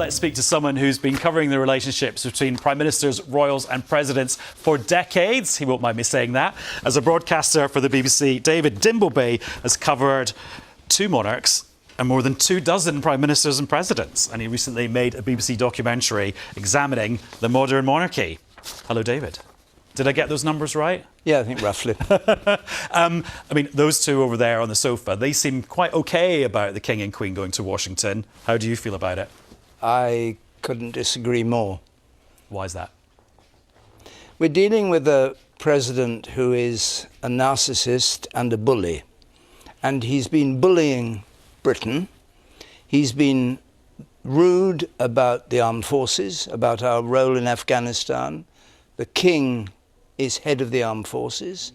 let's speak to someone who's been covering the relationships between prime ministers, royals and presidents for decades. He won't mind me saying that. As a broadcaster for the BBC, David Dimbleby has covered two monarchs and more than 24 prime ministers and presidents. And he recently made a BBC documentary examining the modern monarchy. Hello, David. Did I get those numbers right? Yeah, I think roughly. I mean, those two over there on the sofa, they seem quite OK about the King and Queen going to Washington. How do you feel about it? I couldn't disagree more. Why is that? We're dealing with a president who is a narcissist and a bully. And he's been bullying Britain. He's been rude about the armed forces, about our role in Afghanistan. The King is head of the armed forces.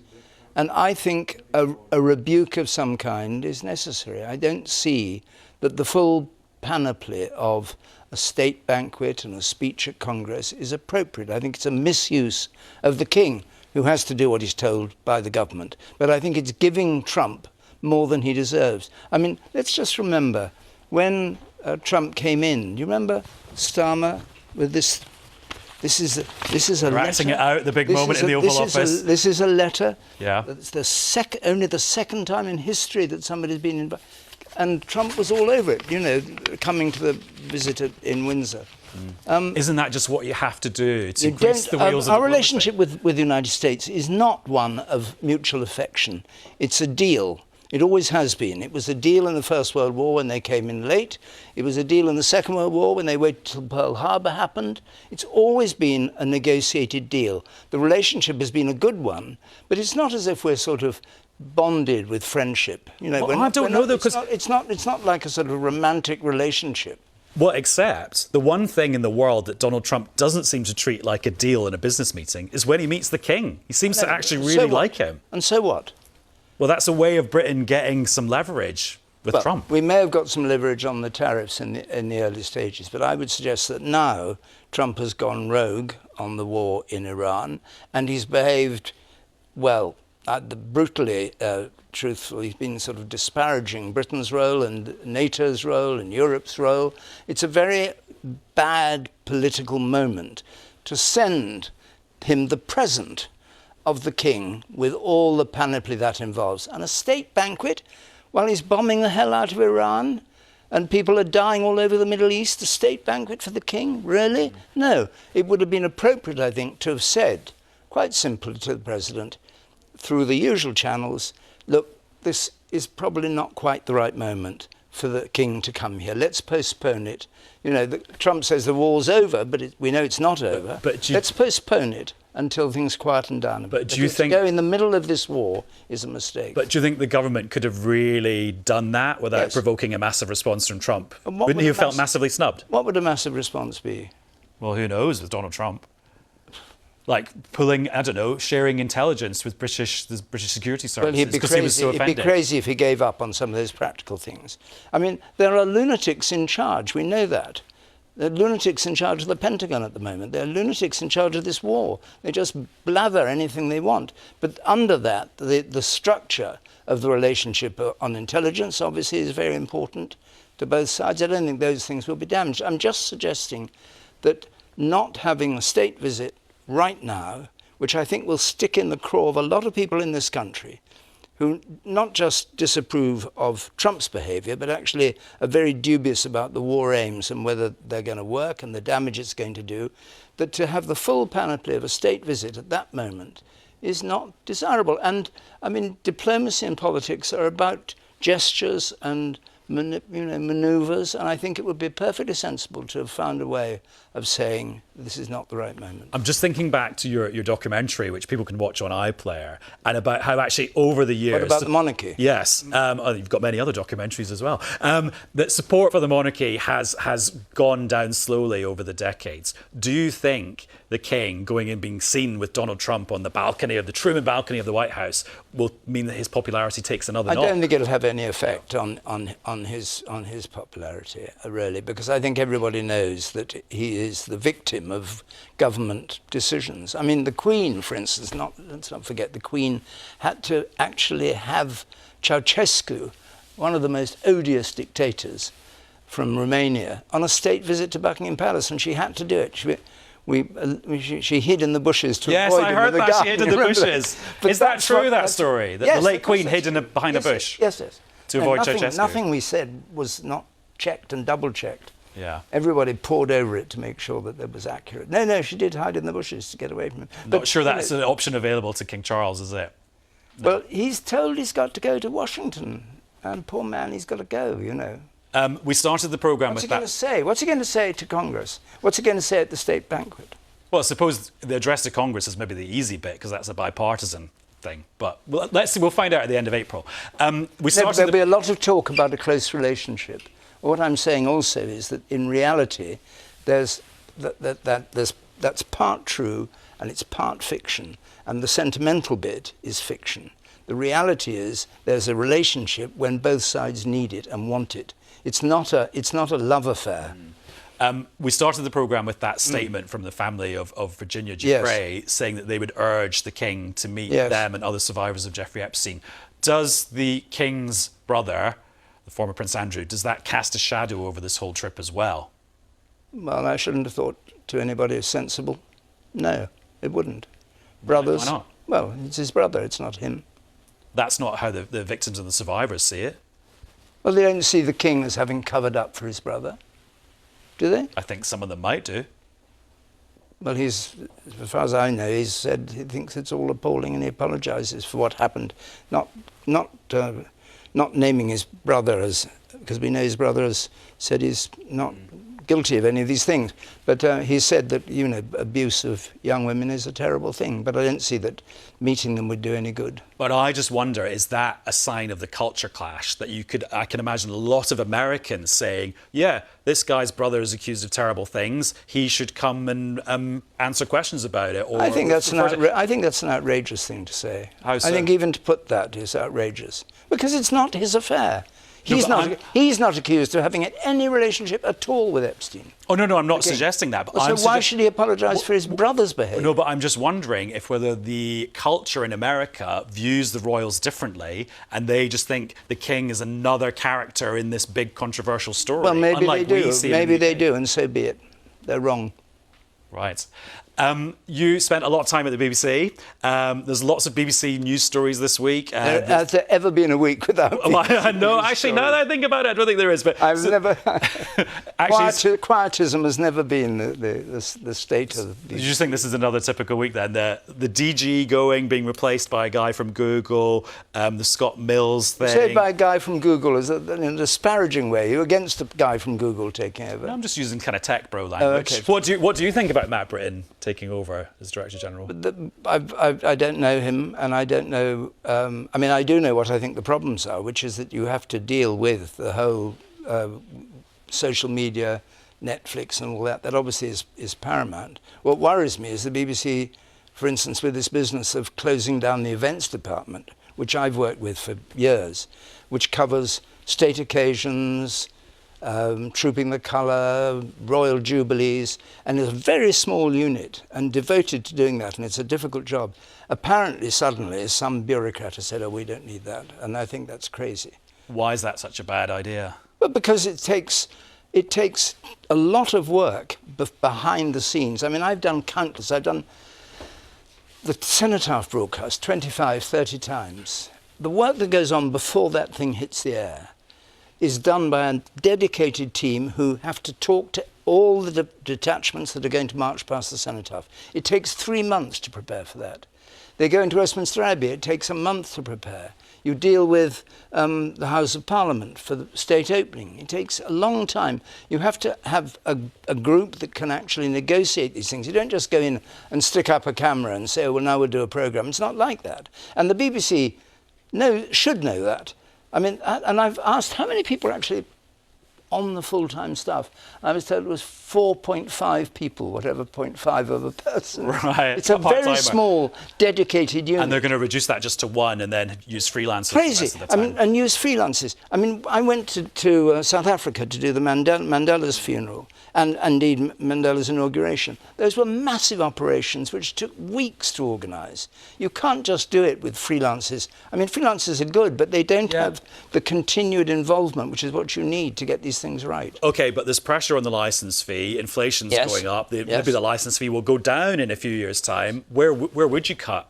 And I think a rebuke of some kind is necessary. I don't see that the full panoply of a state banquet and a speech at Congress is appropriate. I think it's a misuse of the King, who has to do what he's told by the government. But I think it's giving Trump more than he deserves. I mean, let's just remember, when Trump came in, do you remember Starmer with this? This is a Ratting letter. it out, the big moment in the Oval Office. This is a letter. Yeah. It's only the second time in history that somebody's been invited. And Trump was all over it, you know, coming to the visit in Windsor. Isn't that just what you have to do to grease the wheels of our relationship with the United States is not one of mutual affection. It's a deal. It always has been. It was a deal in the First World War when they came in late. It was a deal in the Second World War when they waited till Pearl Harbor happened. It's always been a negotiated deal. The relationship has been a good one, but it's not as if we're sort of bonded with friendship. You know, well, I don't know though, because it's not like a sort of romantic relationship. Well, except the one thing in the world that Donald Trump doesn't seem to treat like a deal in a business meeting is when he meets the King. He seems to actually really like him. And so what? Well, that's a way of Britain getting some leverage with Trump. We may have got some leverage on the tariffs in the early stages, but I would suggest that now Trump has gone rogue on the war in Iran, and he's behaved, well, brutally truthful. He's been sort of disparaging Britain's role and NATO's role and Europe's role. It's a very bad political moment to send him the present of the King with all the panoply that involves, and a state banquet while he's bombing the hell out of Iran and people are dying all over the Middle East. A state banquet for the King? Really? No. It would have been appropriate, I think, to have said quite simply to the President through the usual channels, look, this is probably not quite the right moment for the King to come here. Let's postpone it. You know, Trump says the war's over, but we know it's not over. Let's postpone it until things quieten down. But do you think to go in the middle of this war is a mistake? But do you think the government could have really done that without provoking a massive response from Trump? Wouldn't he have felt massively snubbed? What would a massive response be? Well, who knows with Donald Trump? Like pulling, I don't know, sharing intelligence with the British security services. Well, he'd be crazy. He was so offended. He'd be crazy if he gave up on some of those practical things. I mean, there are lunatics in charge. We know that. There are lunatics in charge of the Pentagon at the moment. There are lunatics in charge of this war. They just blather anything they want. But under that, the structure of the relationship on intelligence, obviously, is very important to both sides. I don't think those things will be damaged. I'm just suggesting that not having a state visit right now, which I think will stick in the craw of a lot of people in this country who not just disapprove of Trump's behaviour, but actually are very dubious about the war aims and whether they're going to work and the damage it's going to do, that to have the full panoply of a state visit at that moment is not desirable. And, I mean, diplomacy and politics are about gestures and manoeuvres, and I think it would be perfectly sensible to have found a way of saying this is not the right moment. I'm just thinking back to your documentary, which people can watch on iPlayer, and about how actually over the years... What about the monarchy? Yes. You've got many other documentaries as well. That support for the monarchy has gone down slowly over the decades. Do you think the King going and being seen with Donald Trump on the balcony of the Truman balcony of the White House will mean that his popularity takes another knock? I don't think it'll have any effect on his popularity, really, because I think everybody knows that he is the victim of government decisions. I mean, the Queen, for instance, let's not forget, the Queen had to actually have Ceausescu, one of the most odious dictators, from Romania on a state visit to Buckingham Palace, and she had to do it. She hid in the bushes to yes, avoid I him heard with a that. gun. She hid in the bushes. Is that true, that story? That the late Queen hid behind a bush? Yes. To avoid Ceausescu? Nothing we said was not checked and double-checked. Yeah. Everybody pored over it to make sure that it was accurate. No, she did hide in the bushes to get away from him. Not sure that's an option available to King Charles, is it? No. Well, he's told he's got to go to Washington. And poor man, he's got to go, you know. We started the programme with that. What's he going to say? What's he going to say to Congress? What's he going to say at the state banquet? Well, I suppose the address to Congress is maybe the easy bit, because that's a bipartisan thing. But let's see, we'll find out at the end of April. There'll be a lot of talk about a close relationship. What I'm saying also is that in reality, that's part true and it's part fiction, and the sentimental bit is fiction. The reality is there's a relationship when both sides need it and want it. It's not a love affair. We started the programme with that statement from the family of Virginia Giuffre, saying that they would urge the King to meet them and other survivors of Jeffrey Epstein. Does the King's brother, the former Prince Andrew, does that cast a shadow over this whole trip as well? Well, I shouldn't have thought to anybody sensible. No, it wouldn't. Brothers. Why not? Well, it's his brother, it's not him. That's not how the victims and the survivors see it. Well, they don't see the King as having covered up for his brother, do they? I think some of them might do. Well, as far as I know, he's said he thinks it's all appalling and he apologises for what happened. Not naming his brother because we know his brother has said he's not guilty of any of these things. But he said that, you know, abuse of young women is a terrible thing. But I don't see that meeting them would do any good. But I just wonder, is that a sign of the culture clash that I can imagine a lot of Americans saying, yeah, this guy's brother is accused of terrible things. He should come and answer questions about it. Or I think that's an outrageous thing to say. How so? I think even to put that is outrageous because it's not his affair. He's not accused of having any relationship at all with Epstein. Oh, no, I'm not suggesting that. But so why should he apologise for his brother's behaviour? No, but I'm just wondering if whether the culture in America views the royals differently and they just think the King is another character in this big controversial story. Well, maybe they do. Maybe they do, and so be it. They're wrong. Right. You spent a lot of time at the BBC. There's lots of BBC news stories this week. Has there ever been a week without BBC No, actually, now that I think about it, I don't think there is. But I've never. Quietism has never been the state of. Do you just think this is another typical week then? The DG being replaced by a guy from Google, the Scott Mills thing. Say by a guy from Google is in an disparaging way. You're against a guy from Google taking over. No, I'm just using kind of tech bro language. Oh, okay. What do you think about Matt Britton taking over as Director General? I don't know him, and I don't know. I mean, I do know what I think the problems are, which is that you have to deal with the whole social media, Netflix, and all that. That obviously is paramount. What worries me is the BBC, for instance, with this business of closing down the events department, which I've worked with for years, which covers state occasions, Trooping the Colour, Royal Jubilees, and it's a very small unit and devoted to doing that, and it's a difficult job. Apparently, suddenly, some bureaucrat has said, oh, we don't need that, and I think that's crazy. Why is that such a bad idea? Well, because it takes a lot of work behind the scenes. I mean, I've done countless. I've done the Cenotaph broadcast 25, 30 times. The work that goes on before that thing hits the air is done by a dedicated team who have to talk to all the detachments that are going to march past the Cenotaph. It takes 3 months to prepare for that. They go into Westminster Abbey, it takes a month to prepare. You deal with the House of Parliament for the state opening. It takes a long time. You have to have a group that can actually negotiate these things. You don't just go in and stick up a camera and say, oh, well, now we'll do a programme. It's not like that. And the BBC should know that. I mean, and I've asked how many people are actually on the full-time staff. I was told it was 4.5 people, whatever, 0.5 of a person. Right. It's a very small, dedicated unit. And they're going to reduce that just to one and then use freelancers. Crazy. The rest of the time. I mean, and use freelancers. I mean, I went to South Africa to do the Mandela's funeral, and indeed Mandela's inauguration. Those were massive operations which took weeks to organise. You can't just do it with freelancers. I mean, freelancers are good, but they don't have the continued involvement, which is what you need to get these things right. OK, but there's pressure on the licence fee. Inflation's going up. Maybe the licence fee will go down in a few years' time. Where would you cut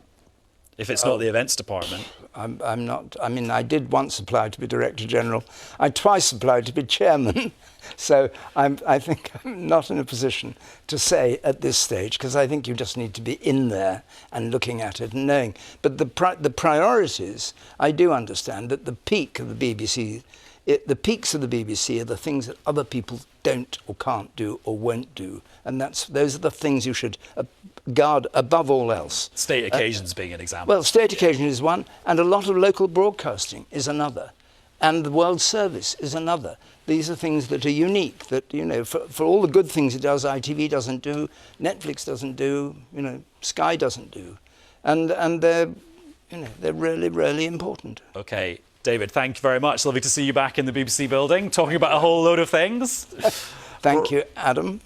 if it's not the events department? I'm not. I mean, I did once apply to be Director General. I twice applied to be Chairman. So I think I'm not in a position to say at this stage, because I think you just need to be in there and looking at it and knowing. But the priorities, I do understand that the peak of the BBC, the peaks of the BBC are the things that other people don't or can't do or won't do. And those are the things you should guard above all else. State occasions being an example. Well, state occasion is one, and a lot of local broadcasting is another. And the World Service is another. These are things that are unique, that, you know, for all the good things it does, ITV doesn't do, Netflix doesn't do, you know, Sky doesn't do. And they're, you know, they're really, really important. OK. David, thank you very much. Lovely to see you back in the BBC building, talking about a whole load of things. Thank you, Adam.